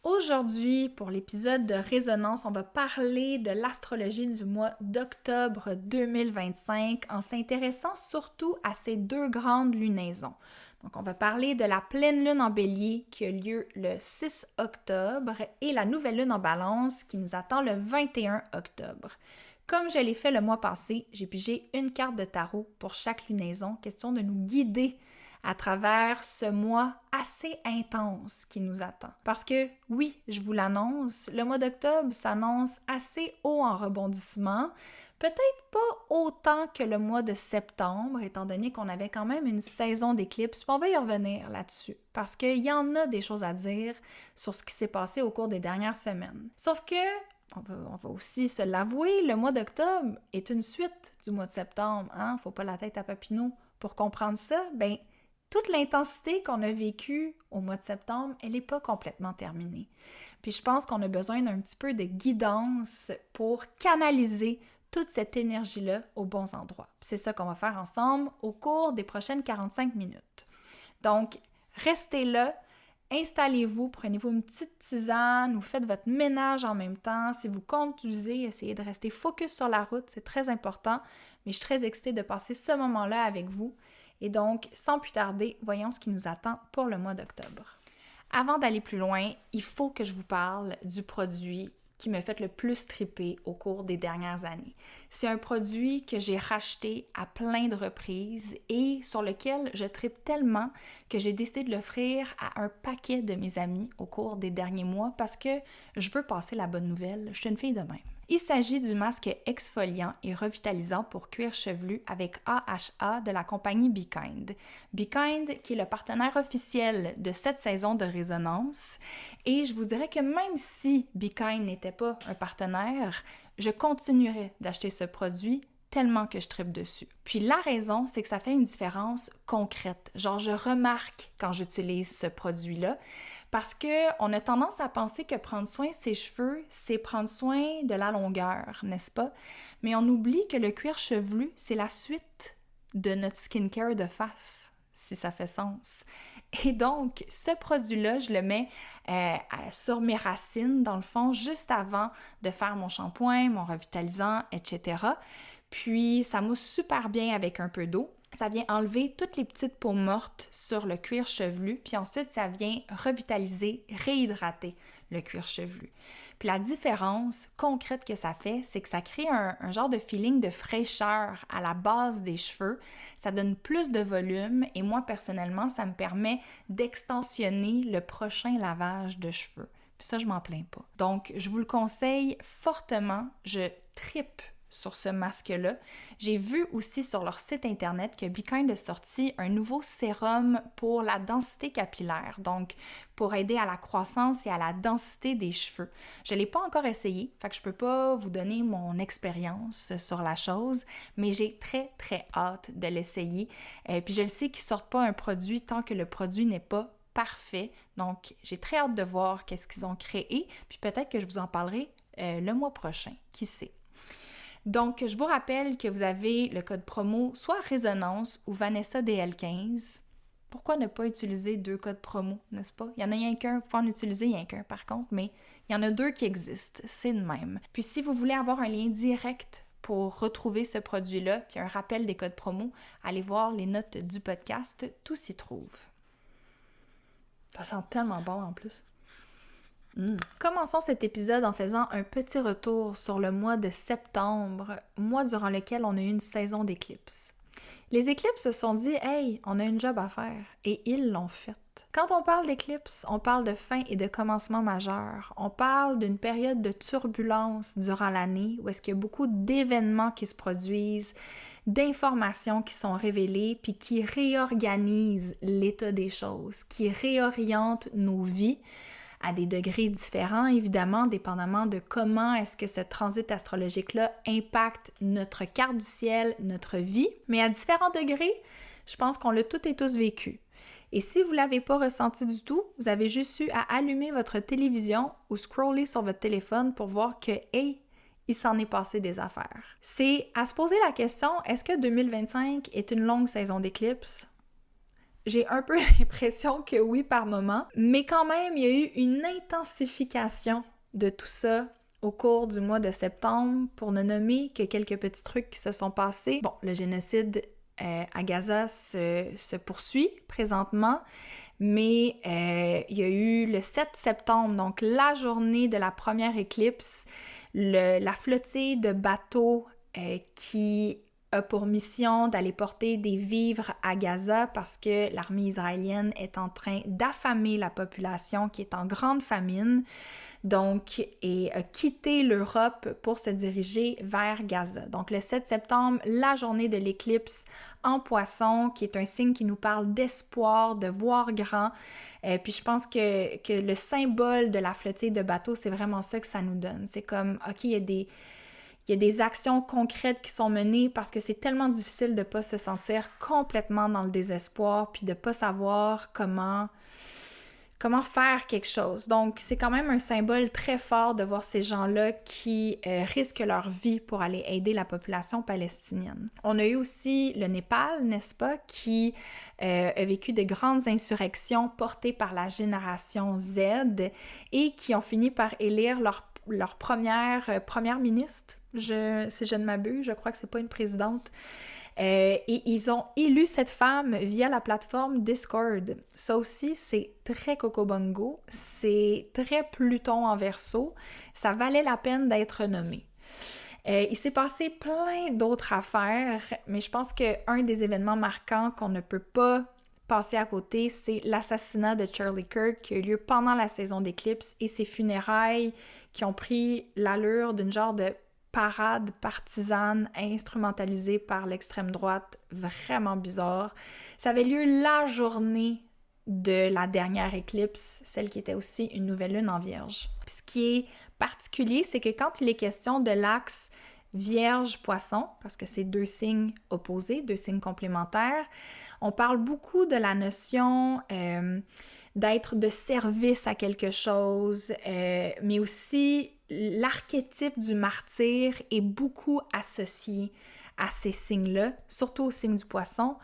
Aujourd'hui, pour l'épisode de Résonance, on va parler de l'astrologie du mois d'octobre 2025 en s'intéressant surtout à ces deux grandes lunaisons. Donc, on va parler de la pleine lune en bélier qui a lieu le 6 octobre et la nouvelle lune en balance qui nous attend le 21 octobre. Comme je l'ai fait le mois passé, j'ai pigé une carte de tarot pour chaque lunaison, question de nous guider à travers ce mois assez intense qui nous attend. Parce que, oui, je vous l'annonce, le mois d'octobre s'annonce assez haut en rebondissement, peut-être pas autant que le mois de septembre, étant donné qu'on avait quand même une saison d'éclipses, puis on va y revenir là-dessus, parce qu'il y en a des choses à dire sur ce qui s'est passé au cours des dernières semaines. Sauf que, on va aussi se l'avouer, le mois d'octobre est une suite du mois de septembre, hein? Faut pas la tête à Papineau pour comprendre ça. Ben, toute l'intensité qu'on a vécue au mois de septembre, elle n'est pas complètement terminée. Puis je pense qu'on a besoin d'un petit peu de guidance pour canaliser toute cette énergie-là aux bons endroits. Puis c'est ça qu'on va faire ensemble au cours des prochaines 45 minutes. Donc, restez là, installez-vous, prenez-vous une petite tisane ou faites votre ménage en même temps. Si vous conduisez, essayez de rester focus sur la route, c'est très important. Mais je suis très excitée de passer ce moment-là avec vous. Et donc, sans plus tarder, voyons ce qui nous attend pour le mois d'octobre. Avant d'aller plus loin, il faut que je vous parle du produit qui me fait le plus triper au cours des dernières années. C'est un produit que j'ai racheté à plein de reprises et sur lequel je tripe tellement que j'ai décidé de l'offrir à un paquet de mes amis au cours des derniers mois parce que je veux passer la bonne nouvelle. Je suis une fille de même. Il s'agit du masque exfoliant et revitalisant pour cuir chevelu avec AHA de la compagnie Be Kind. Be Kind qui est le partenaire officiel de cette saison de Résonance. Et je vous dirais que même si Be Kind n'était pas un partenaire, je continuerais d'acheter ce produit tellement que je tripe dessus. Puis la raison, c'est que ça fait une différence concrète. Genre, je remarque quand j'utilise ce produit-là parce qu'on a tendance à penser que prendre soin de ses cheveux, c'est prendre soin de la longueur, n'est-ce pas? Mais on oublie que le cuir chevelu, c'est la suite de notre skincare de face, si ça fait sens. Et donc, ce produit-là, je le mets sur mes racines, dans le fond, juste avant de faire mon shampoing, mon revitalisant, etc. Puis, ça mousse super bien avec un peu d'eau. Ça vient enlever toutes les petites peaux mortes sur le cuir chevelu, puis ensuite, ça vient revitaliser, réhydrater le cuir chevelu. Puis la différence concrète que ça fait, c'est que ça crée un genre de feeling de fraîcheur à la base des cheveux. Ça donne plus de volume et moi, personnellement, ça me permet d'extensionner le prochain lavage de cheveux. Puis ça, je m'en plains pas. Donc, je vous le conseille fortement. Je trippe sur ce masque-là. J'ai vu aussi sur leur site internet que Be Kind a sorti un nouveau sérum pour la densité capillaire, donc pour aider à la croissance et à la densité des cheveux. Je ne l'ai pas encore essayé, fait que je peux pas vous donner mon expérience sur la chose, mais j'ai très très hâte de l'essayer. Puis je le sais qu'ils sortent pas un produit tant que le produit n'est pas parfait, donc j'ai très hâte de voir qu'est-ce qu'ils ont créé, puis peut-être que je vous en parlerai le mois prochain, qui sait. Donc, je vous rappelle que vous avez le code promo soit Résonance ou Vanessa DL15. Pourquoi ne pas utiliser deux codes promo, n'est-ce pas? Il y en a rien qu'un, vous pouvez en utiliser rien qu'un par contre, mais il y en a deux qui existent, c'est de même. Puis si vous voulez avoir un lien direct pour retrouver ce produit-là, puis un rappel des codes promo, allez voir les notes du podcast, tout s'y trouve. Ça sent tellement bon en plus. Commençons cet épisode en faisant un petit retour sur le mois de septembre, mois durant lequel on a eu une saison d'éclipses. Les éclipses se sont dit « Hey, on a une job à faire » et ils l'ont faite. Quand on parle d'éclipses, on parle de fin et de commencement majeur. On parle d'une période de turbulence durant l'année où est-ce qu'il y a beaucoup d'événements qui se produisent, d'informations qui sont révélées puis qui réorganisent l'état des choses, qui réorientent nos vies à des degrés différents, évidemment, dépendamment de comment est-ce que ce transit astrologique-là impacte notre carte du ciel, notre vie. Mais à différents degrés, je pense qu'on l'a toutes et tous vécu. Et si vous ne l'avez pas ressenti du tout, vous avez juste eu à allumer votre télévision ou scroller sur votre téléphone pour voir que, hey, il s'en est passé des affaires. C'est à se poser la question, est-ce que 2025 est une longue saison d'éclipses? J'ai un peu l'impression que oui par moment, mais quand même, il y a eu une intensification de tout ça au cours du mois de septembre, pour ne nommer que quelques petits trucs qui se sont passés. Bon, le génocide à Gaza se poursuit présentement, mais il y a eu le 7 septembre, donc la journée de la première éclipse, la flottille de bateaux qui a pour mission d'aller porter des vivres à Gaza parce que l'armée israélienne est en train d'affamer la population qui est en grande famine, donc, et a quitté l'Europe pour se diriger vers Gaza. Donc, le 7 septembre, la journée de l'éclipse en Poisson, qui est un signe qui nous parle d'espoir, de voir grand. Puis je pense que le symbole de la flottille de bateaux, c'est vraiment ça que ça nous donne. C'est comme, OK, il y a des actions concrètes qui sont menées parce que c'est tellement difficile de ne pas se sentir complètement dans le désespoir puis de ne pas savoir comment faire quelque chose. Donc, c'est quand même un symbole très fort de voir ces gens-là qui risquent leur vie pour aller aider la population palestinienne. On a eu aussi le Népal, n'est-ce pas, qui a vécu de grandes insurrections portées par la génération Z et qui ont fini par élire leur première ministre. Si je ne m'abuse, je crois que c'est pas une présidente. Et ils ont élu cette femme via la plateforme Discord. Ça aussi, c'est très Cocobongo, c'est très Pluton en Verseau. Ça valait la peine d'être nommé. Il s'est passé plein d'autres affaires, mais je pense qu'un des événements marquants qu'on ne peut pas passer à côté, c'est l'assassinat de Charlie Kirk qui a eu lieu pendant la saison d'éclipse et ses funérailles qui ont pris l'allure d'une genre de parade partisane instrumentalisée par l'extrême droite, vraiment bizarre. Ça avait lieu la journée de la dernière éclipse, celle qui était aussi une nouvelle lune en Vierge. Puis ce qui est particulier, c'est que quand il est question de l'axe Vierge-Poisson, parce que c'est deux signes opposés, deux signes complémentaires, on parle beaucoup de la notion d'être de service à quelque chose, mais aussi l'archétype du martyr est beaucoup associé à ces signes-là, surtout au signe du Poisson.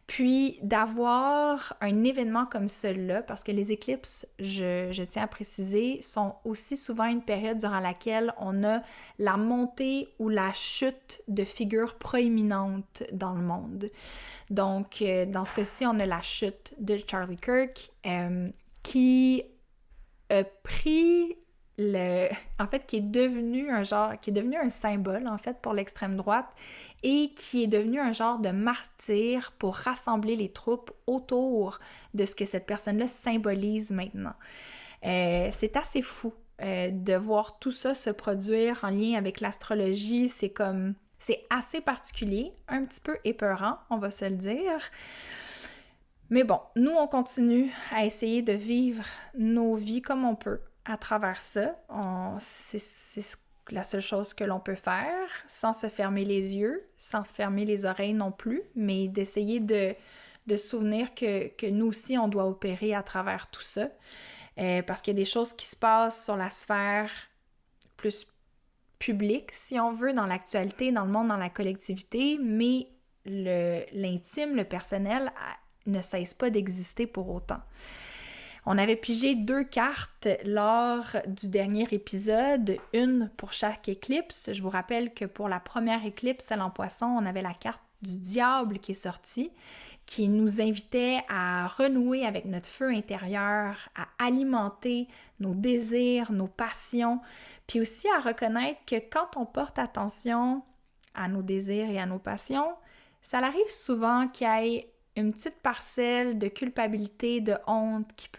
Puis d'avoir un événement comme celui-là, parce que les éclipses, je tiens à préciser, sont aussi souvent une période durant laquelle on a la montée ou la chute de figures proéminentes dans le monde. Donc, dans ce cas-ci, on a la chute de Charlie Kirk qui a pris qui est devenu un symbole, en fait, pour l'extrême droite et qui est devenu un genre de martyr pour rassembler les troupes autour de ce que cette personne-là symbolise maintenant. C'est assez fou de voir tout ça se produire en lien avec l'astrologie. C'est assez particulier, un petit peu épeurant, on va se le dire. Mais bon, nous, on continue à essayer de vivre nos vies comme on peut à travers ça. C'est la seule chose que l'on peut faire, sans se fermer les yeux, sans fermer les oreilles non plus, mais d'essayer de se souvenir que nous aussi, on doit opérer à travers tout ça. Parce qu'il y a des choses qui se passent sur la sphère plus publique, si on veut, dans l'actualité, dans le monde, dans la collectivité, mais l'intime, le personnel ne cesse pas d'exister pour autant. On avait pigé 2 cartes lors du dernier épisode, une pour chaque éclipse. Je vous rappelle que pour la première éclipse, celle en Poisson, on avait la carte du diable qui est sortie, qui nous invitait à renouer avec notre feu intérieur, à alimenter nos désirs, nos passions, puis aussi à reconnaître que quand on porte attention à nos désirs et à nos passions, ça arrive souvent qu'il y ait une petite parcelle de culpabilité, de honte qui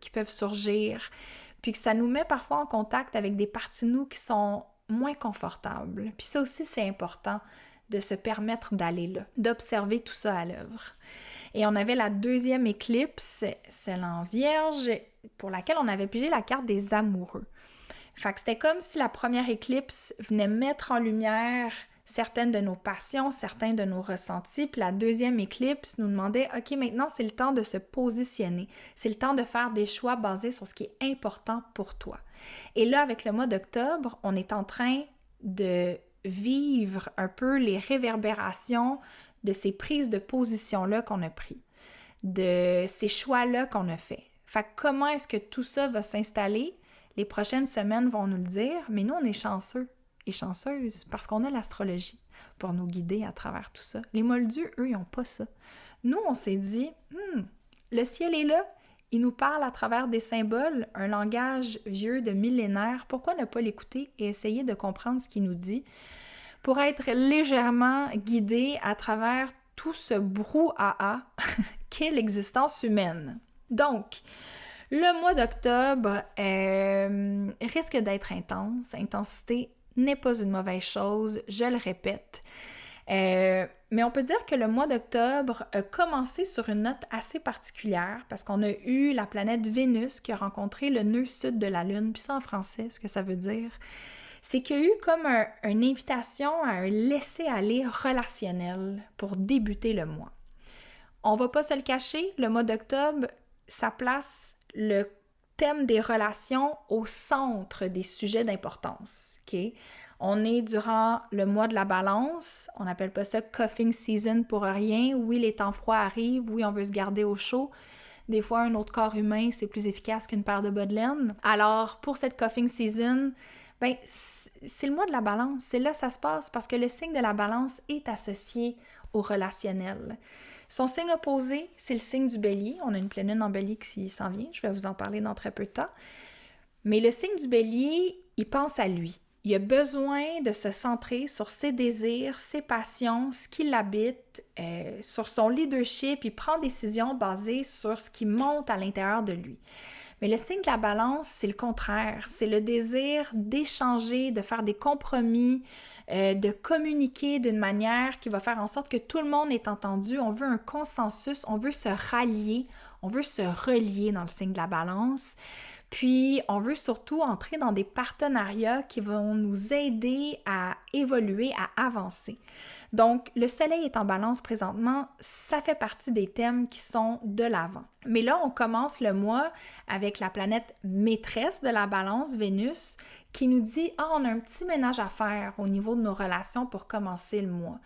peuvent surgir, puis que ça nous met parfois en contact avec des parties de nous qui sont moins confortables. Puis ça aussi, c'est important de se permettre d'aller là, d'observer tout ça à l'œuvre. Et on avait la deuxième éclipse, celle en Vierge, pour laquelle on avait pigé la carte des amoureux. Fait que c'était comme si la première éclipse venait mettre en lumière certaines de nos passions, certains de nos ressentis. Puis la deuxième éclipse nous demandait, OK, maintenant, c'est le temps de se positionner. C'est le temps de faire des choix basés sur ce qui est important pour toi. Et là, avec le mois d'octobre, on est en train de vivre un peu les réverbérations de ces prises de position-là qu'on a prises. de ces choix-là qu'on a faits. Fait que comment est-ce que tout ça va s'installer? Les prochaines semaines vont nous le dire, mais nous, on est chanceux et chanceuses parce qu'on a l'astrologie pour nous guider à travers tout ça. Les Moldus, eux, ils n'ont pas ça. Nous, on s'est dit, le ciel est là, il nous parle à travers des symboles, un langage vieux de millénaires. Pourquoi ne pas l'écouter et essayer de comprendre ce qu'il nous dit pour être légèrement guidé à travers tout ce brouhaha qu'est l'existence humaine? Donc, le mois d'octobre risque d'être intense. Intensité n'est pas une mauvaise chose, je le répète. Mais on peut dire que le mois d'octobre a commencé sur une note assez particulière parce qu'on a eu la planète Vénus qui a rencontré le nœud sud de la Lune. Puis ça, en français, ce que ça veut dire, c'est qu'il y a eu comme une invitation à un laisser-aller relationnel pour débuter le mois. On va pas se le cacher, le mois d'octobre, ça place le thème des relations au centre des sujets d'importance. Okay? On est durant le mois de la balance, on n'appelle pas ça cuffing season pour rien. Oui, les temps froids arrivent, oui, on veut se garder au chaud. Des fois, un autre corps humain, c'est plus efficace qu'une paire de bas de laine. Alors, pour cette cuffing season, ben, c'est le mois de la balance. C'est là que ça se passe parce que le signe de la balance est associé au relationnel. Son signe opposé, c'est le signe du bélier. On a une pleine lune en bélier qui s'en vient. Je vais vous en parler dans très peu de temps. Mais le signe du bélier, il pense à lui. Il a besoin de se centrer sur ses désirs, ses passions, ce qui l'habite, sur son leadership. Il prend des décisions basées sur ce qui monte à l'intérieur de lui. Mais le signe de la balance, c'est le contraire. C'est le désir d'échanger, de faire des compromis, de communiquer d'une manière qui va faire en sorte que tout le monde est entendu. On veut un consensus, on veut se rallier, on veut se relier dans le signe de la balance. Puis, on veut surtout entrer dans des partenariats qui vont nous aider à évoluer, à avancer. Donc, le soleil est en balance présentement, ça fait partie des thèmes qui sont de l'avant. Mais là, on commence le mois avec la planète maîtresse de la balance, Vénus, qui nous dit « Ah, on a un petit ménage à faire au niveau de nos relations pour commencer le mois. »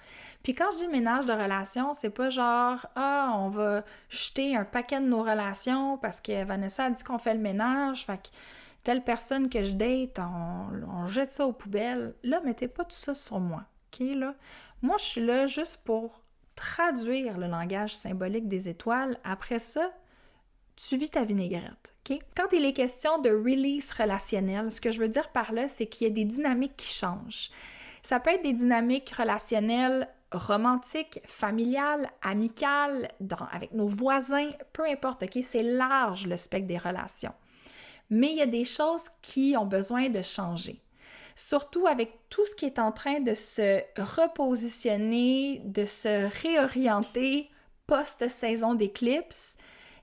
Puis quand je dis ménage de relations, c'est pas genre « Ah, on va jeter un paquet de nos relations parce que Vanessa a dit qu'on fait le ménage, fait que telle personne que je date, on jette ça aux poubelles. » Là, mettez pas tout ça sur moi, OK, là? Moi, je suis là juste pour traduire le langage symbolique des étoiles. Après ça, tu vis ta vinaigrette, OK? Quand il est question de release relationnel, ce que je veux dire par là, c'est qu'il y a des dynamiques qui changent. Ça peut être des dynamiques relationnelles romantiques, familiales, amicales, avec nos voisins, peu importe, OK? C'est large le spectre des relations. Mais il y a des choses qui ont besoin de changer. Surtout avec tout ce qui est en train de se repositionner, de se réorienter post-saison d'éclipse,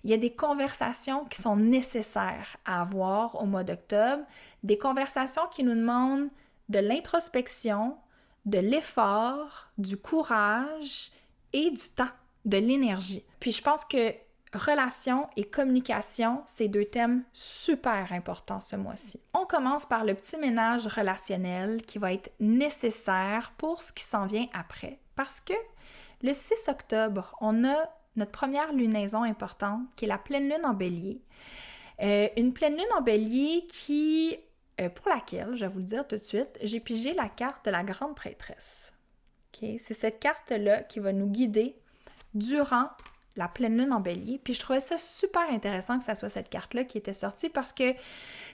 il y a des conversations qui sont nécessaires à avoir au mois d'octobre, des conversations qui nous demandent de l'introspection, de l'effort, du courage et du temps, de l'énergie. Puis je pense que relations et communication, c'est deux thèmes super importants ce mois-ci. On commence par le petit ménage relationnel qui va être nécessaire pour ce qui s'en vient après. Parce que le 6 octobre, on a notre première lunaison importante qui est la pleine lune en bélier. Une pleine lune en bélier qui, pour laquelle, je vais vous le dire tout de suite, j'ai pigé la carte de la grande prêtresse. Okay? C'est cette carte-là qui va nous guider durant la pleine lune en bélier. Puis je trouvais ça super intéressant que ça soit cette carte-là qui était sortie parce que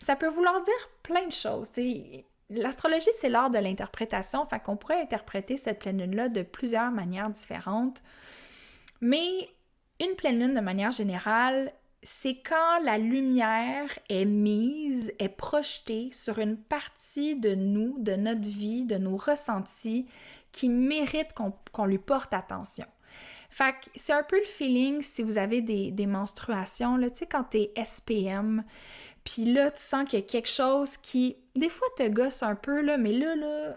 ça peut vouloir dire plein de choses. T'sais, l'astrologie, c'est l'art de l'interprétation, fait qu'on pourrait interpréter cette pleine lune-là de plusieurs manières différentes. Mais une pleine lune, de manière générale, c'est quand la lumière est mise, est projetée sur une partie de nous, de notre vie, de nos ressentis qui mérite qu'on lui porte attention. Fait que c'est un peu le feeling si vous avez des menstruations, là, tu sais, quand t'es SPM, puis là, tu sens qu'il y a quelque chose qui, des fois, te gosse un peu, là, mais là,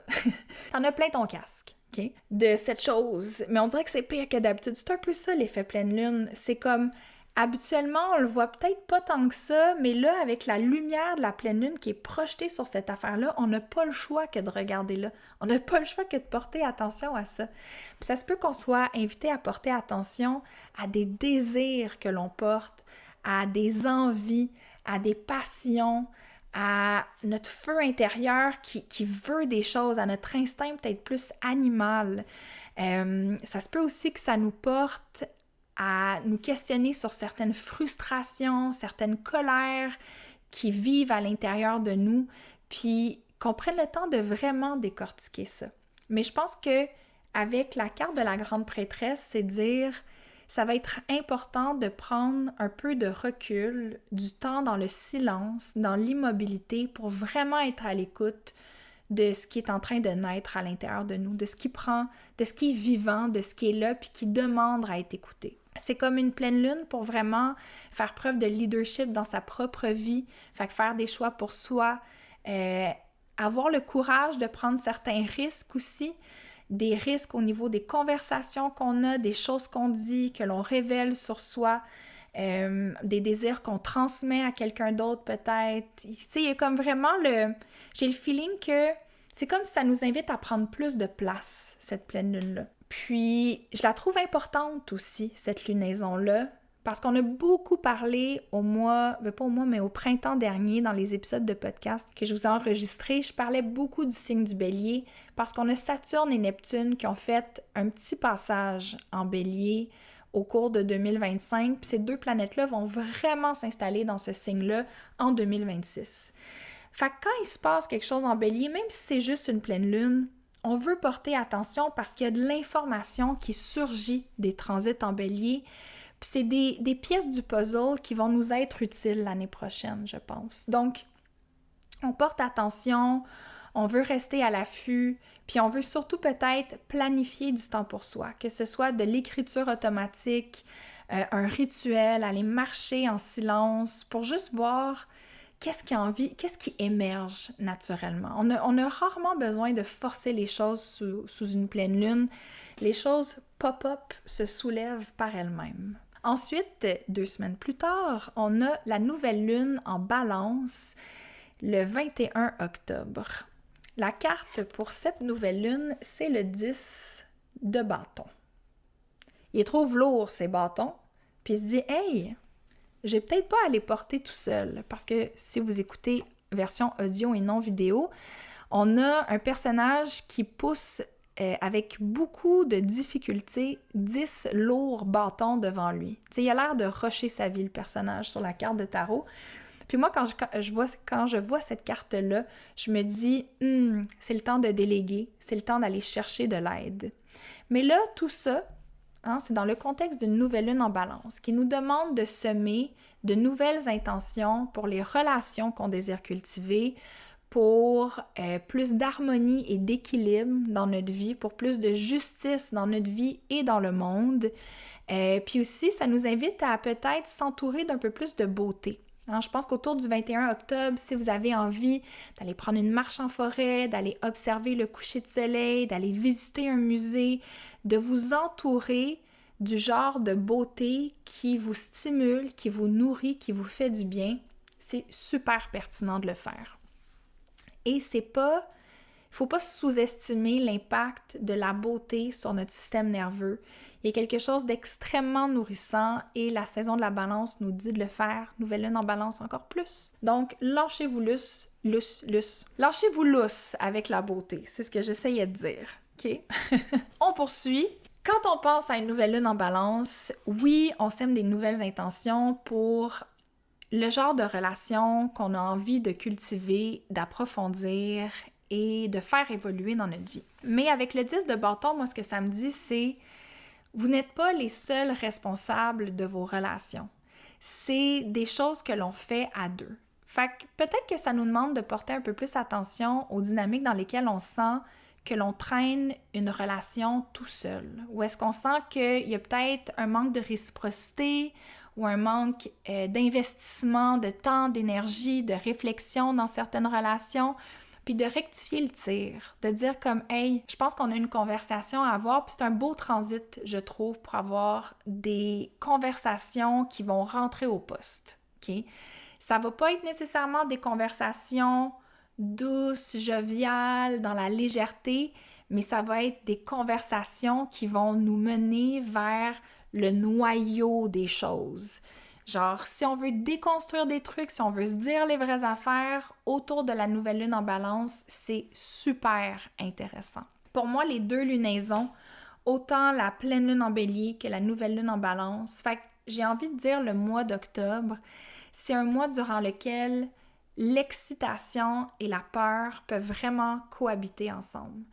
t'en as plein ton casque, OK? De cette chose. Mais on dirait que c'est pire que d'habitude. C'est un peu ça, l'effet pleine lune. C'est comme Habituellement, on le voit peut-être pas tant que ça, mais là, avec la lumière de la pleine lune qui est projetée sur cette affaire-là, on n'a pas le choix que de regarder là. On n'a pas le choix que de porter attention à ça. Puis ça se peut qu'on soit invité à porter attention à des désirs que l'on porte, à des envies, à des passions, à notre feu intérieur qui veut des choses, à notre instinct peut-être plus animal. Ça se peut aussi que ça nous porte à nous questionner sur certaines frustrations, certaines colères qui vivent à l'intérieur de nous, puis qu'on prenne le temps de vraiment décortiquer ça. Mais je pense que avec la carte de la grande prêtresse, c'est dire ça va être important de prendre un peu de recul, du temps dans le silence, dans l'immobilité, pour vraiment être à l'écoute de ce qui est en train de naître à l'intérieur de nous, de ce qui est vivant, de ce qui est là, puis qui demande à être écouté. C'est comme une pleine lune pour vraiment faire preuve de leadership dans sa propre vie, fait que faire des choix pour soi, avoir le courage de prendre certains risques aussi, des risques au niveau des conversations qu'on a, des choses qu'on dit, que l'on révèle sur soi, des désirs qu'on transmet à quelqu'un d'autre peut-être. Tu sais, il y a comme vraiment j'ai le feeling que c'est comme si ça nous invite à prendre plus de place, cette pleine lune-là. Puis, je la trouve importante aussi, cette lunaison-là, parce qu'on a beaucoup parlé mais au printemps dernier, dans les épisodes de podcast que je vous ai enregistrés, je parlais beaucoup du signe du Bélier, parce qu'on a Saturne et Neptune qui ont fait un petit passage en Bélier au cours de 2025, puis ces deux planètes-là vont vraiment s'installer dans ce signe-là en 2026. Fait que quand il se passe quelque chose en Bélier, même si c'est juste une pleine lune, on veut porter attention parce qu'il y a de l'information qui surgit des transits en Bélier. Puis c'est des pièces du puzzle qui vont nous être utiles l'année prochaine, je pense. Donc, on porte attention, on veut rester à l'affût, puis on veut surtout peut-être planifier du temps pour soi, que ce soit de l'écriture automatique, un rituel, aller marcher en silence pour juste voir qu'est-ce qui émerge naturellement. On a rarement besoin de forcer les choses sous une pleine lune. Les choses pop-up, se soulèvent par elles-mêmes. Ensuite, 2 semaines plus tard, on a la nouvelle lune en Balance le 21 octobre. La carte pour cette nouvelle lune, c'est le 10 de bâton. Il trouve lourd, ces bâtons, puis il se dit « Hey, je vais peut-être pas aller porter tout seul. » Parce que si vous écoutez version audio et non vidéo, on a un personnage qui pousse avec beaucoup de difficultés 10 lourds bâtons devant lui. Tu sais, il a l'air de rusher sa vie, le personnage, sur la carte de tarot. Puis moi, quand je vois cette carte-là, je me dis « c'est le temps de déléguer, c'est le temps d'aller chercher de l'aide. » Mais là, tout ça, c'est dans le contexte d'une nouvelle lune en Balance qui nous demande de semer de nouvelles intentions pour les relations qu'on désire cultiver, pour plus d'harmonie et d'équilibre dans notre vie, pour plus de justice dans notre vie et dans le monde. Puis aussi, ça nous invite à peut-être s'entourer d'un peu plus de beauté. Je pense qu'autour du 21 octobre, si vous avez envie d'aller prendre une marche en forêt, d'aller observer le coucher de soleil, d'aller visiter un musée, de vous entourer du genre de beauté qui vous stimule, qui vous nourrit, qui vous fait du bien, c'est super pertinent de le faire. Et il faut pas sous-estimer l'impact de la beauté sur notre système nerveux. Il y a quelque chose d'extrêmement nourrissant et la saison de la Balance nous dit de le faire. Nouvelle lune en Balance encore plus. Donc, lâchez-vous lousse. Lâchez-vous lousse avec la beauté. C'est ce que j'essayais de dire. OK? On poursuit. Quand on pense à une nouvelle lune en Balance, oui, on sème des nouvelles intentions pour le genre de relation qu'on a envie de cultiver, d'approfondir et de faire évoluer dans notre vie. Mais avec le 10 de bâton, moi, ce que ça me dit, c'est vous n'êtes pas les seuls responsables de vos relations. C'est des choses que l'on fait à deux. Fait que peut-être que ça nous demande de porter un peu plus attention aux dynamiques dans lesquelles on sent que l'on traîne une relation tout seul. Ou est-ce qu'on sent qu'il y a peut-être un manque de réciprocité ou un manque d'investissement, de temps, d'énergie, de réflexion dans certaines relations puis de rectifier le tir, de dire comme « Hey, je pense qu'on a une conversation à avoir », puis c'est un beau transit, je trouve, pour avoir des conversations qui vont rentrer au poste, OK? Ça va pas être nécessairement des conversations douces, joviales, dans la légèreté, mais ça va être des conversations qui vont nous mener vers le noyau des choses. Genre, si on veut déconstruire des trucs, si on veut se dire les vraies affaires autour de la nouvelle lune en balance, c'est super intéressant. Pour moi, les deux lunaisons, autant la pleine lune en bélier que la nouvelle lune en balance, fait que j'ai envie de dire le mois d'octobre, c'est un mois durant lequel l'excitation et la peur peuvent vraiment cohabiter ensemble.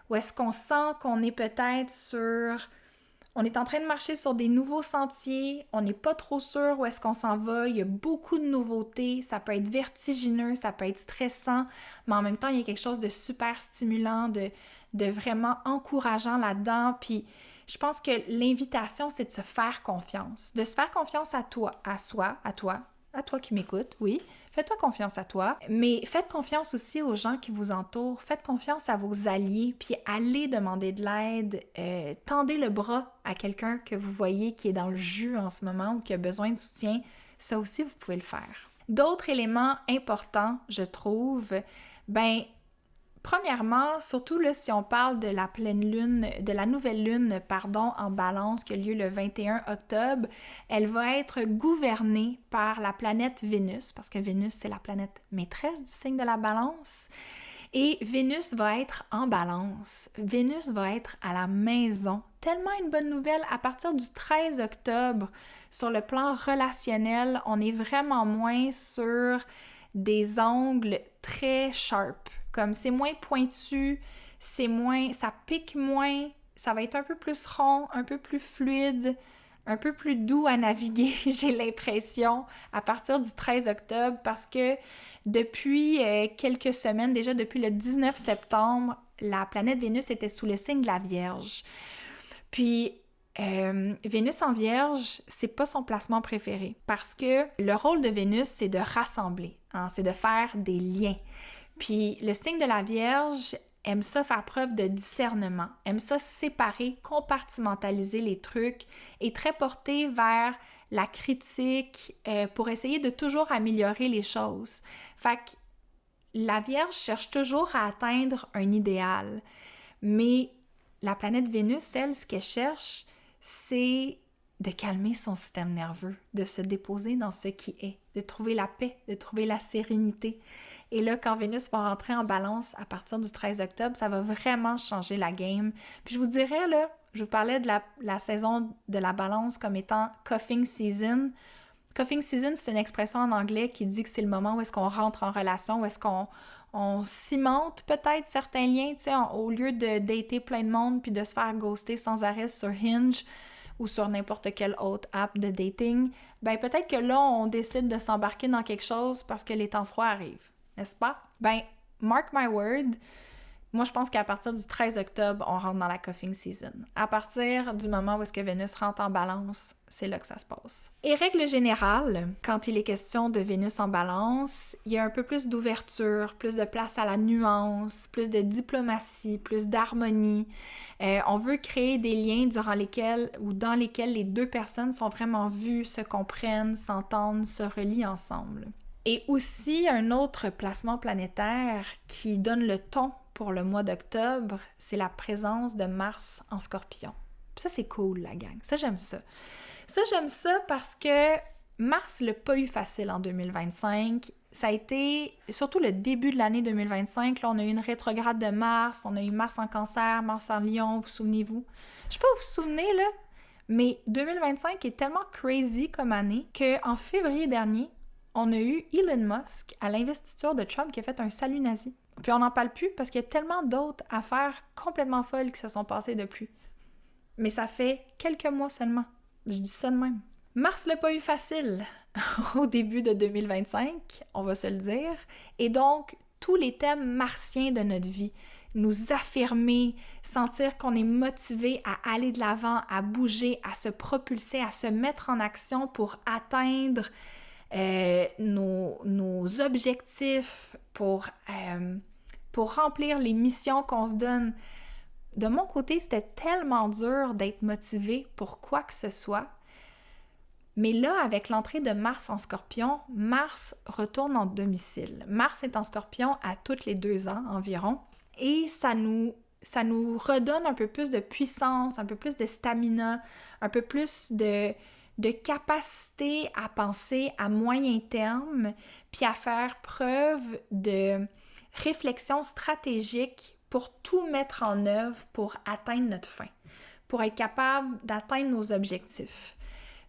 Où est-ce qu'on sent qu'on est peut-être on est en train de marcher sur des nouveaux sentiers, on n'est pas trop sûr où est-ce qu'on s'en va, il y a beaucoup de nouveautés, ça peut être vertigineux, ça peut être stressant, mais en même temps, il y a quelque chose de super stimulant, de vraiment encourageant là-dedans, puis je pense que l'invitation, c'est de se faire confiance, de se faire confiance à toi, à toi qui m'écoutes, oui. Faites-toi confiance à toi, mais faites confiance aussi aux gens qui vous entourent. Faites confiance à vos alliés, puis allez demander de l'aide. Tendez le bras à quelqu'un que vous voyez qui est dans le jus en ce moment ou qui a besoin de soutien. Ça aussi, vous pouvez le faire. D'autres éléments importants, je trouve, premièrement, surtout là, si on parle de la pleine lune, de la nouvelle lune, en balance qui a lieu le 21 octobre, elle va être gouvernée par la planète Vénus, parce que Vénus, c'est la planète maîtresse du signe de la balance. Et Vénus va être en balance. Vénus va être à la maison. Tellement une bonne nouvelle, à partir du 13 octobre, sur le plan relationnel, on est vraiment moins sur des angles très sharp. Comme c'est moins pointu, ça pique moins, ça va être un peu plus rond, un peu plus fluide, un peu plus doux à naviguer, j'ai l'impression, à partir du 13 octobre, parce que depuis quelques semaines, déjà depuis le 19 septembre, la planète Vénus était sous le signe de la Vierge. Puis, Vénus en Vierge, c'est pas son placement préféré, parce que le rôle de Vénus, c'est de rassembler, hein, c'est de faire des liens. Puis le signe de la Vierge aime ça faire preuve de discernement, aime ça séparer, compartimentaliser les trucs, est très porté vers la critique pour essayer de toujours améliorer les choses. Fait que la Vierge cherche toujours à atteindre un idéal, mais la planète Vénus, elle, ce qu'elle cherche, c'est de calmer son système nerveux, de se déposer dans ce qui est, de trouver la paix, de trouver la sérénité. Et là, quand Vénus va rentrer en balance à partir du 13 octobre, ça va vraiment changer la game. Puis je vous dirais, là, je vous parlais de la saison de la balance comme étant cuffing season. Cuffing season, c'est une expression en anglais qui dit que c'est le moment où est-ce qu'on rentre en relation, où est-ce qu'on cimente peut-être certains liens, tu sais, au lieu de dater plein de monde puis de se faire ghoster sans arrêt sur Hinge ou sur n'importe quelle autre app de dating, ben peut-être que là, on décide de s'embarquer dans quelque chose parce que les temps froids arrivent, n'est-ce pas? Ben, mark my word, moi je pense qu'à partir du 13 octobre, on rentre dans la cuffing season. À partir du moment où est-ce que Vénus rentre en balance, c'est là que ça se passe. Et règle générale, quand il est question de Vénus en balance, il y a un peu plus d'ouverture, plus de place à la nuance, plus de diplomatie, plus d'harmonie. On veut créer des liens dans lesquels les deux personnes sont vraiment vues, se comprennent, s'entendent, se relient ensemble. Et aussi, un autre placement planétaire qui donne le ton pour le mois d'octobre, c'est la présence de Mars en Scorpion. Ça, c'est cool, la gang. Ça, j'aime ça. Ça, j'aime ça parce que Mars l'a pas eu facile en 2025. Ça a été, surtout le début de l'année 2025, là, on a eu une rétrograde de Mars, on a eu Mars en Cancer, Mars en Lion, vous souvenez-vous? Je sais pas, vous vous souvenez, là? Mais 2025 est tellement crazy comme année qu'en février dernier, on a eu Elon Musk à l'investiture de Trump qui a fait un salut nazi. Puis on n'en parle plus parce qu'il y a tellement d'autres affaires complètement folles qui se sont passées depuis. Mais ça fait quelques mois seulement. Je dis ça de même. Mars l'a pas eu facile au début de 2025, on va se le dire. Et donc, tous les thèmes martiens de notre vie, nous affirmer, sentir qu'on est motivé à aller de l'avant, à bouger, à se propulser, à se mettre en action pour atteindre nos objectifs, pour pour remplir les missions qu'on se donne. De mon côté, c'était tellement dur d'être motivée pour quoi que ce soit. Mais là, avec l'entrée de Mars en Scorpion, Mars retourne en domicile. Mars est en Scorpion à tous les 2 ans environ. Et ça nous redonne un peu plus de puissance, un peu plus de stamina, un peu plus de capacité à penser à moyen terme, puis à faire preuve de réflexion stratégique pour tout mettre en œuvre pour atteindre notre fin, pour être capable d'atteindre nos objectifs.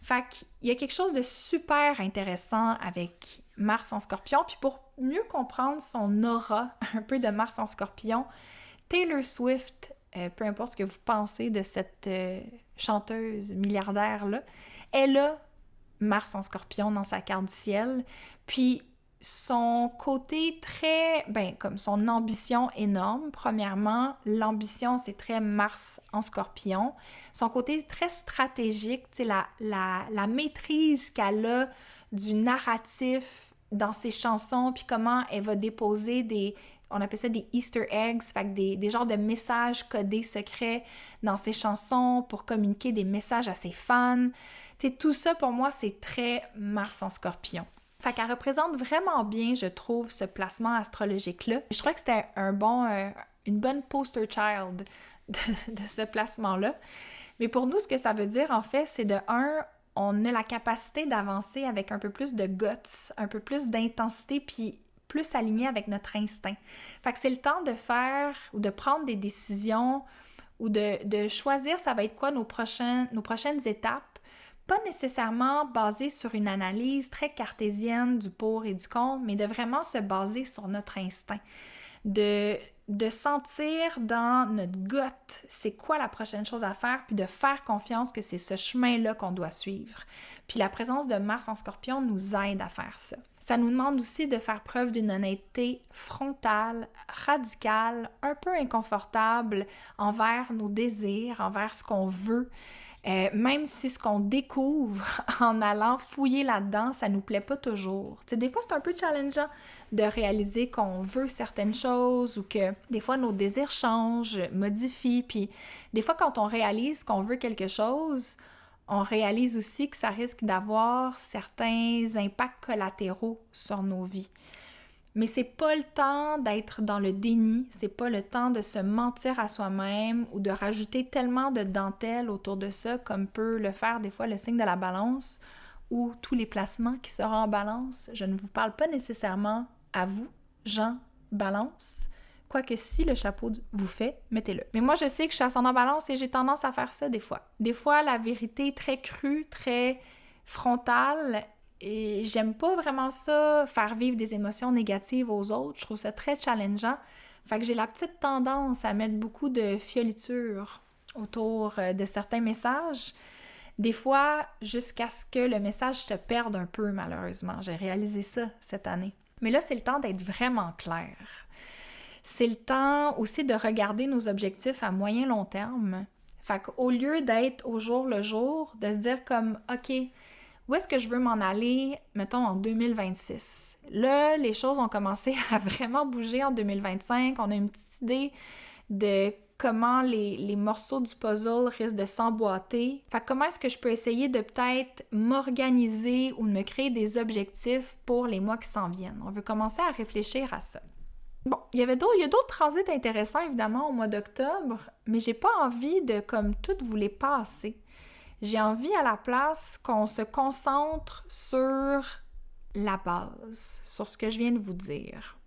Fait qu'il y a quelque chose de super intéressant avec Mars en Scorpion, puis pour mieux comprendre son aura un peu de Mars en Scorpion, Taylor Swift, peu importe ce que vous pensez de cette chanteuse milliardaire-là, elle a Mars en Scorpion dans sa carte du ciel, puis son côté très, comme son ambition énorme, premièrement, l'ambition c'est très Mars en Scorpion, son côté très stratégique, tu sais, la maîtrise qu'elle a du narratif dans ses chansons, puis comment elle va déposer on appelle ça des Easter eggs, fait que des genres de messages codés secrets dans ses chansons pour communiquer des messages à ses fans. Tu sais, tout ça, pour moi, c'est très Mars en Scorpion. Fait qu'elle représente vraiment bien, je trouve, ce placement astrologique-là. Je crois que c'était une bonne poster child de ce placement-là. Mais pour nous, ce que ça veut dire, en fait, c'est de on a la capacité d'avancer avec un peu plus de guts, un peu plus d'intensité, puis plus aligné avec notre instinct. Fait que c'est le temps de faire ou de prendre des décisions ou de choisir ça va être quoi nos prochaines étapes, pas nécessairement basées sur une analyse très cartésienne du pour et du contre, mais de vraiment se baser sur notre instinct, de sentir dans notre gut c'est quoi la prochaine chose à faire, puis de faire confiance que c'est ce chemin-là qu'on doit suivre. Puis la présence de Mars en Scorpion nous aide à faire ça. Ça nous demande aussi de faire preuve d'une honnêteté frontale, radicale, un peu inconfortable envers nos désirs, envers ce qu'on veut. Même si ce qu'on découvre en allant fouiller là-dedans, ça nous plaît pas toujours. Tu sais, des fois, c'est un peu challengeant de réaliser qu'on veut certaines choses ou que des fois, nos désirs changent, modifient. Puis des fois, quand on réalise qu'on veut quelque chose, on réalise aussi que ça risque d'avoir certains impacts collatéraux sur nos vies. Mais c'est pas le temps d'être dans le déni, c'est pas le temps de se mentir à soi-même ou de rajouter tellement de dentelle autour de ça comme peut le faire des fois le signe de la balance ou tous les placements qui seront en balance. Je ne vous parle pas nécessairement à vous, Jean Balance, quoique si le chapeau vous fait, mettez-le. Mais moi, je sais que je suis ascendant balance et j'ai tendance à faire ça des fois. Des fois, la vérité très crue, très frontale, et j'aime pas vraiment ça, faire vivre des émotions négatives aux autres. Je trouve ça très challengeant. Fait que j'ai la petite tendance à mettre beaucoup de fioriture autour de certains messages. Des fois, jusqu'à ce que le message se perde un peu, malheureusement. J'ai réalisé ça cette année. Mais là, c'est le temps d'être vraiment clair. C'est le temps aussi de regarder nos objectifs à moyen-long terme. Fait qu'au lieu d'être au jour le jour, de se dire comme, OK, où est-ce que je veux m'en aller, mettons, en 2026? Là, les choses ont commencé à vraiment bouger en 2025. On a une petite idée de comment les morceaux du puzzle risquent de s'emboîter. Fait que comment est-ce que je peux essayer de peut-être m'organiser ou de me créer des objectifs pour les mois qui s'en viennent? On veut commencer à réfléchir à ça. Bon, il y a d'autres transits intéressants, évidemment, au mois d'octobre, mais j'ai pas envie de, comme, toutes vous les passer. J'ai envie à la place qu'on se concentre sur la base, sur ce que je viens de vous dire.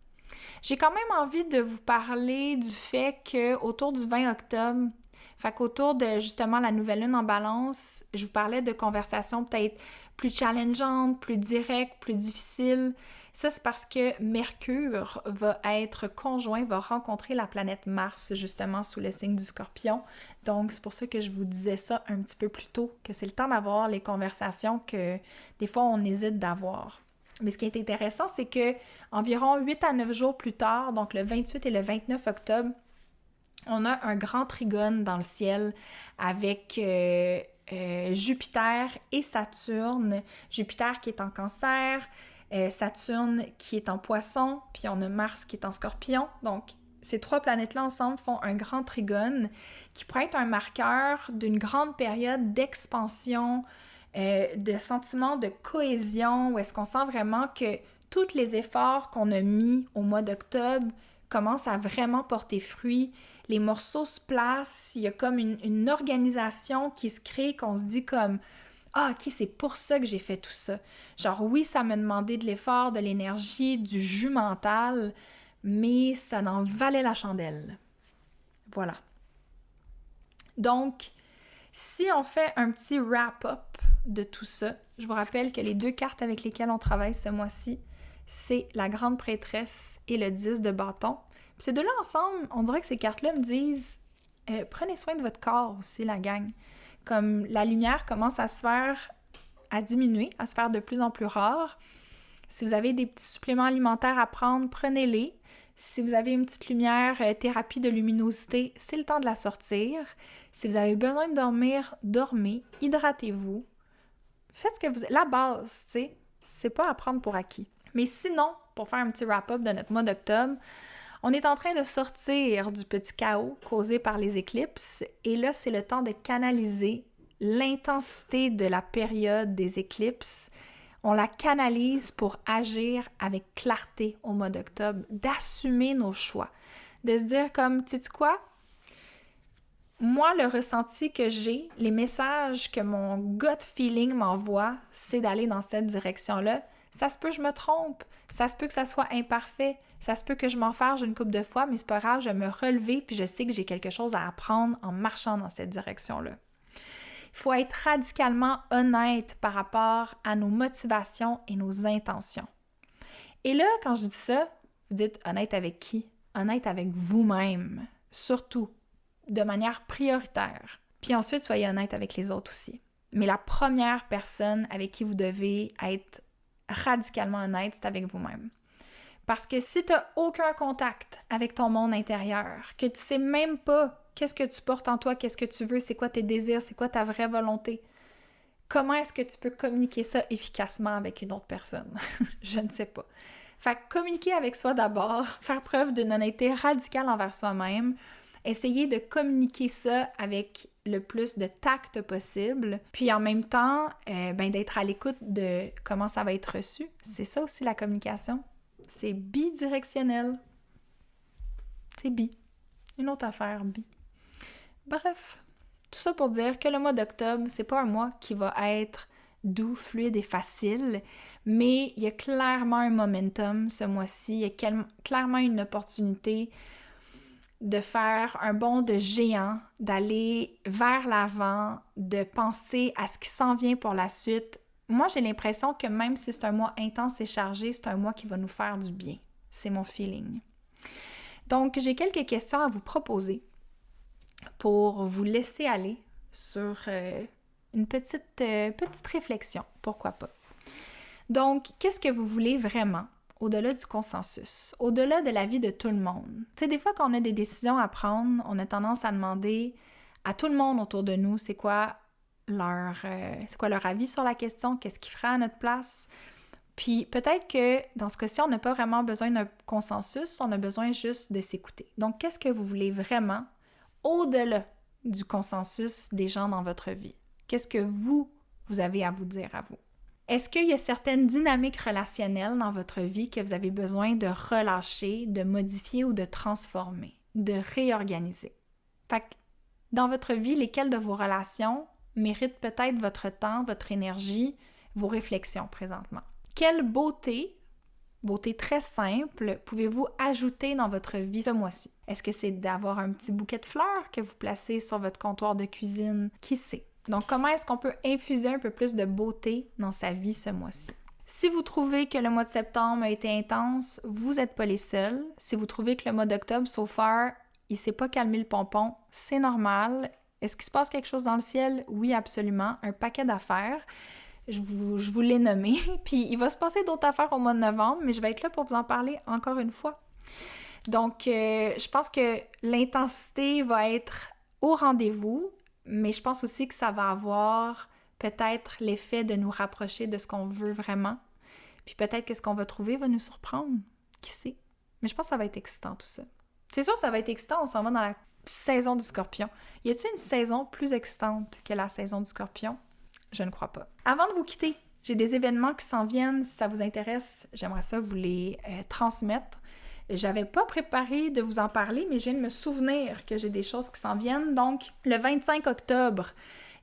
J'ai quand même envie de vous parler du fait qu'autour du 20 octobre, fait qu'autour de justement la nouvelle lune en balance, je vous parlais de conversations peut-être plus challengeantes, plus directes, plus difficiles. Ça, c'est parce que Mercure va rencontrer la planète Mars, justement, sous le signe du Scorpion. Donc, c'est pour ça que je vous disais ça un petit peu plus tôt, que c'est le temps d'avoir les conversations que des fois on hésite d'avoir. Mais ce qui est intéressant, c'est que environ 8 à 9 jours plus tard, donc le 28 et le 29 octobre, on a un grand trigone dans le ciel avec Jupiter et Saturne. Jupiter qui est en Cancer, Saturne qui est en Poisson, puis on a Mars qui est en Scorpion. Donc, ces 3 planètes-là ensemble font un grand trigone qui pourrait être un marqueur d'une grande période d'expansion, de sentiment de cohésion, où est-ce qu'on sent vraiment que tous les efforts qu'on a mis au mois d'octobre commencent à vraiment porter fruit. Les morceaux se placent, il y a comme une organisation qui se crée, qu'on se dit comme « Ah, ok, c'est pour ça que j'ai fait tout ça. » Genre, oui, ça m'a demandé de l'effort, de l'énergie, du jus mental, mais ça en valait la chandelle. Voilà. Donc, si on fait un petit wrap-up de tout ça, je vous rappelle que les 2 cartes avec lesquelles on travaille ce mois-ci, c'est la Grande Prêtresse et le 10 de bâton. Puis ces 2-là ensemble, on dirait que ces cartes-là me disent prenez soin de votre corps aussi, la gang. Comme la lumière commence à diminuer, à se faire de plus en plus rare. Si vous avez des petits suppléments alimentaires à prendre, prenez-les. Si vous avez une petite lumière, thérapie de luminosité, c'est le temps de la sortir. Si vous avez besoin de dormir, dormez, hydratez-vous. Faites ce que vous... La base, tu sais, c'est pas à prendre pour acquis. Mais sinon, pour faire un petit wrap-up de notre mois d'octobre, on est en train de sortir du petit chaos causé par les éclipses. Et là, c'est le temps de canaliser l'intensité de la période des éclipses. On la canalise pour agir avec clarté au mois d'octobre, d'assumer nos choix, de se dire comme, tu sais quoi? Moi, le ressenti que j'ai, les messages que mon gut feeling m'envoie, c'est d'aller dans cette direction-là. Ça se peut que je me trompe, ça se peut que ça soit imparfait, ça se peut que je m'enfarge une couple de fois, mais c'est pas grave, je vais me relever puis je sais que j'ai quelque chose à apprendre en marchant dans cette direction-là. Il faut être radicalement honnête par rapport à nos motivations et nos intentions. Et là, quand je dis ça, vous dites honnête avec qui? Honnête avec vous-même, surtout, de manière prioritaire. Puis ensuite, soyez honnête avec les autres aussi. Mais la première personne avec qui vous devez être radicalement honnête, c'est avec vous-même. Parce que si tu n'as aucun contact avec ton monde intérieur, que tu sais même pas qu'est-ce que tu portes en toi, qu'est-ce que tu veux, c'est quoi tes désirs, c'est quoi ta vraie volonté, comment est-ce que tu peux communiquer ça efficacement avec une autre personne? Je ne sais pas. Fait que communiquer avec soi d'abord, faire preuve d'une honnêteté radicale envers soi-même, essayer de communiquer ça avec le plus de tact possible, puis en même temps, d'être à l'écoute de comment ça va être reçu. C'est ça aussi la communication. C'est bidirectionnel. C'est bi. Une autre affaire, bi. Bref, tout ça pour dire que le mois d'octobre, c'est pas un mois qui va être doux, fluide et facile, mais il y a clairement un momentum ce mois-ci, il y a clairement une opportunité de faire un bond de géant, d'aller vers l'avant, de penser à ce qui s'en vient pour la suite. Moi, j'ai l'impression que même si c'est un mois intense et chargé, c'est un mois qui va nous faire du bien. C'est mon feeling. Donc, j'ai quelques questions à vous proposer pour vous laisser aller sur une petite réflexion, pourquoi pas. Donc, qu'est-ce que vous voulez vraiment au-delà du consensus, au-delà de la vie de tout le monde? Tu sais, des fois, quand on a des décisions à prendre, on a tendance à demander à tout le monde autour de nous c'est quoi leur avis sur la question, qu'est-ce qu'ils feraient à notre place. Puis peut-être que dans ce cas-ci, on n'a pas vraiment besoin d'un consensus, on a besoin juste de s'écouter. Donc, qu'est-ce que vous voulez vraiment au-delà du consensus des gens dans votre vie? Qu'est-ce que vous avez à vous dire à vous? Est-ce qu'il y a certaines dynamiques relationnelles dans votre vie que vous avez besoin de relâcher, de modifier ou de transformer, de réorganiser? Fait que dans votre vie, lesquelles de vos relations méritent peut-être votre temps, votre énergie, vos réflexions présentement? Quelle beauté très simple, pouvez-vous ajouter dans votre vie ce mois-ci? Est-ce que c'est d'avoir un petit bouquet de fleurs que vous placez sur votre comptoir de cuisine? Qui sait? Donc, comment est-ce qu'on peut infuser un peu plus de beauté dans sa vie ce mois-ci? Si vous trouvez que le mois de septembre a été intense, vous n'êtes pas les seuls. Si vous trouvez que le mois d'octobre, so far, il ne s'est pas calmé le pompon, c'est normal. Est-ce qu'il se passe quelque chose dans le ciel? Oui, absolument. Un paquet d'affaires. Je vous l'ai nommé. Puis, il va se passer d'autres affaires au mois de novembre, mais je vais être là pour vous en parler encore une fois. Donc, je pense que l'intensité va être au rendez-vous, mais je pense aussi que ça va avoir peut-être l'effet de nous rapprocher de ce qu'on veut vraiment. Puis peut-être que ce qu'on va trouver va nous surprendre. Qui sait? Mais je pense que ça va être excitant tout ça. C'est sûr, ça va être excitant, on s'en va dans la saison du Scorpion. Y a-t-il une saison plus excitante que la saison du Scorpion? Je ne crois pas. Avant de vous quitter, j'ai des événements qui s'en viennent. Si ça vous intéresse, j'aimerais ça vous les transmettre. J'avais pas préparé de vous en parler, mais je viens de me souvenir que j'ai des choses qui s'en viennent. Donc, le 25 octobre,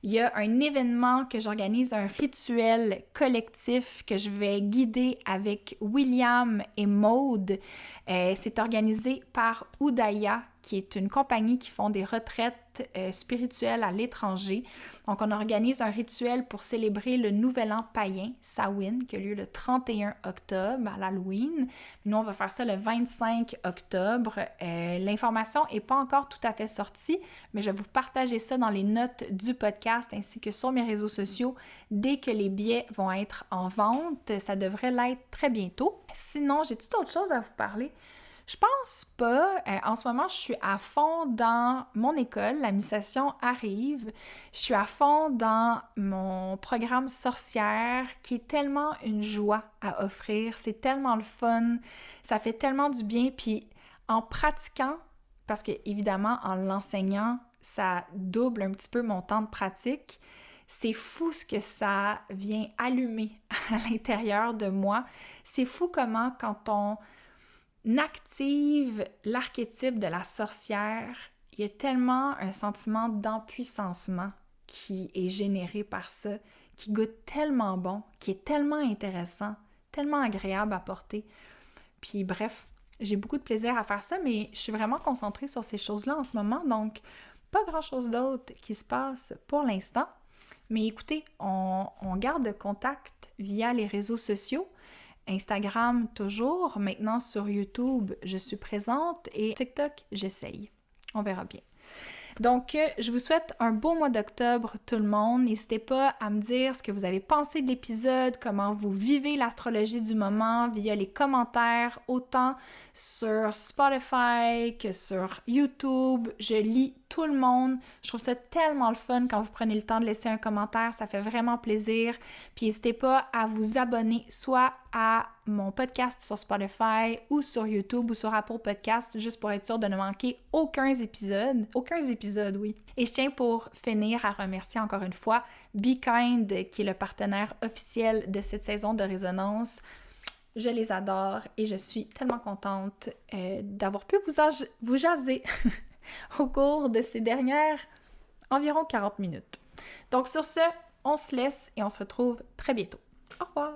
il y a un événement que j'organise, un rituel collectif que je vais guider avec William et Maude. C'est organisé par Udaya, qui est une compagnie qui font des retraites spirituelles à l'étranger. Donc, on organise un rituel pour célébrer le Nouvel An païen, Samhain, qui a lieu le 31 octobre à l'Halloween. Nous, on va faire ça le 25 octobre. L'information n'est pas encore tout à fait sortie, mais je vais vous partager ça dans les notes du podcast ainsi que sur mes réseaux sociaux dès que les billets vont être en vente. Ça devrait l'être très bientôt. Sinon, j'ai toute autre chose à vous parler. Je pense pas. En ce moment, je suis à fond dans mon école. La mi-session arrive. Je suis à fond dans mon programme sorcière qui est tellement une joie à offrir. C'est tellement le fun. Ça fait tellement du bien. Puis en pratiquant, parce que évidemment, en l'enseignant, ça double un petit peu mon temps de pratique. C'est fou ce que ça vient allumer à l'intérieur de moi. C'est fou comment quand on active l'archétype de la sorcière, il y a tellement un sentiment d'empuissancement qui est généré par ça, qui goûte tellement bon, qui est tellement intéressant, tellement agréable à porter. Puis bref, j'ai beaucoup de plaisir à faire ça, mais je suis vraiment concentrée sur ces choses-là en ce moment, donc pas grand-chose d'autre qui se passe pour l'instant. Mais écoutez, on garde contact via les réseaux sociaux. Instagram toujours, maintenant sur YouTube, je suis présente et TikTok, j'essaye. On verra bien. Donc, je vous souhaite un beau mois d'octobre, tout le monde. N'hésitez pas à me dire ce que vous avez pensé de l'épisode, comment vous vivez l'astrologie du moment via les commentaires, autant sur Spotify que sur YouTube. Je lis tout le monde. Je trouve ça tellement le fun quand vous prenez le temps de laisser un commentaire. Ça fait vraiment plaisir. Puis n'hésitez pas à vous abonner soit à mon podcast sur Spotify ou sur YouTube ou sur Apple Podcast, juste pour être sûr de ne manquer aucun épisode. Aucun épisode, oui. Et je tiens pour finir à remercier encore une fois Be Kind, qui est le partenaire officiel de cette saison de Résonance. Je les adore et je suis tellement contente d'avoir pu vous jaser au cours de ces dernières environ 40 minutes. Donc sur ce, on se laisse et on se retrouve très bientôt. Au revoir!